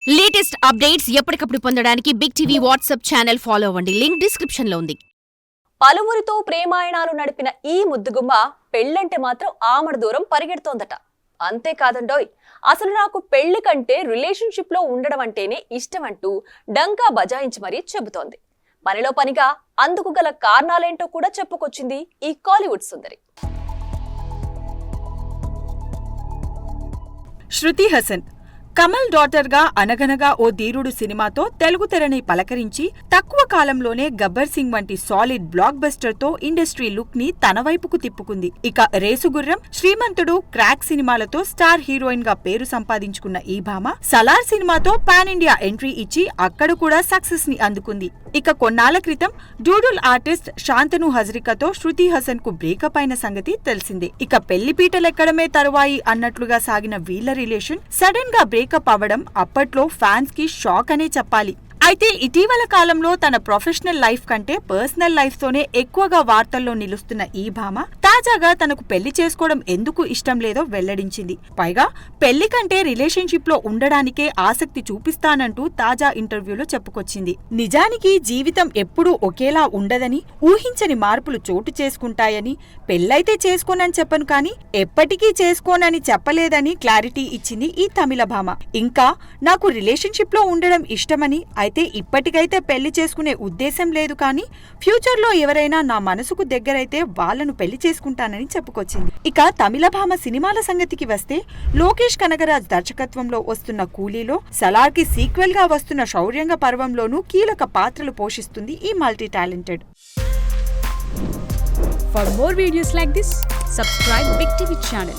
Latest updates ఎప్పటికప్పుడు పొందడానికి big TV WhatsApp channel follow అవ్వండి. లింక్ డిస్క్రిప్షన్ లో ఉంది. పలువురితో ప్రేమాయణాలు నడిపిన ఈ ముద్దుగుమ్మ పెళ్ళంటే మాత్రం ఆమడ దూరం పరిగెడుతోందట. అంతేకాదండోయ్, అసలు నాకు పెళ్లి కంటే రిలేషన్షిప్ లో ఉండడం అంటేనే ఇష్టం అంటూ డంకా బజాయించి మరీ చెబుతోంది. పనిలో పనిగా అందుకు గల కారణాలేంటో కూడా చెప్పుకొచ్చింది ఈ కాలీవుడ్ సుందరి. శృతి హాసన్ కమల్ డాటర్ గా అనగనగా ఓ ధీరుడు సినిమాతో తెలుగు తెరని పలకరించి తక్కువ కాలంలోనే గబ్బర్ సింగ్ వంటి సాలిడ్ బ్లాక్ బస్టర్ తో ఇండస్ట్రీ లుక్ ని తన వైపుకు తిప్పుకుంది. ఇక రేసుగుర్రం, శ్రీమంతుడు, క్రాక్ సినిమాలతో స్టార్ హీరోయిన్ గా పేరు సంపాదించుకున్న ఈ భామ సలార్ సినిమాతో పాన్ ఇండియా ఎంట్రీ ఇచ్చి అక్కడ కూడా సక్సెస్ ని అందుకుంది. ఇక కొన్నాళ్ల క్రితం డూడుల్ ఆర్టిస్ట్ శాంతను హజ్రికతో శృతి హాసన్ కు బ్రేకప్ అయిన సంగతి తెలిసిందే. ఇక పెళ్లి పీటలెక్కడమే తరువాయి అన్నట్లుగా సాగిన వీళ్ల రిలేషన్ సడన్ గా బ్రేకప్ అవ్వడం అప్పట్లో ఫ్యాన్స్ కి షాక్ అనే చెప్పాలి. అయితే ఇటీవల కాలంలో తన ప్రొఫెషనల్ లైఫ్ కంటే పర్సనల్ లైఫ్ తోనే ఎక్కువగా వార్తల్లో నిలుస్తున్న ఈ భామ తాజాగా తనకు పెళ్లి చేసుకోవడం ఎందుకు ఇష్టం లేదో వెల్లడించింది. పైగా పెళ్లి కంటే రిలేషన్షిప్ లో ఉండడానికే ఆసక్తి చూపిస్తానంటూ తాజా ఇంటర్వ్యూలో చెప్పుకొచ్చింది. నిజానికి జీవితం ఎప్పుడూ ఒకేలా ఉండదని, ఊహించని మార్పులు చోటు చేసుకుంటాయని, పెళ్లైతే చేసుకోనని చెప్పను కానీ ఎప్పటికీ చేసుకోనని చెప్పలేదని క్లారిటీ ఇచ్చింది ఈ తమిళ భామ. ఇంకా నాకు రిలేషన్షిప్ లో ఉండడం ఇష్టమని, అయితే ఇప్పటికైతే పెళ్లి చేసుకునే ఉద్దేశం లేదు కానీ ఫ్యూచర్ లో ఎవరైనా నా మనసుకు దగ్గరైతే వాళ్లను పెళ్లి చేసుకుంటానని చెప్పుకొచ్చింది. ఇక తమిళ భామ సినిమాల సంగతికి వస్తే లోకేష్ కనగరాజ్ దర్శకత్వంలో వస్తున్న కూలీలో, సలార్ కి సీక్వెల్ గా వస్తున్న శౌర్యంగ పర్వంలోనూ కీలక పాత్రలు పోషిస్తుంది ఈ multi talented. For more videos like this, subscribe Big TV channel.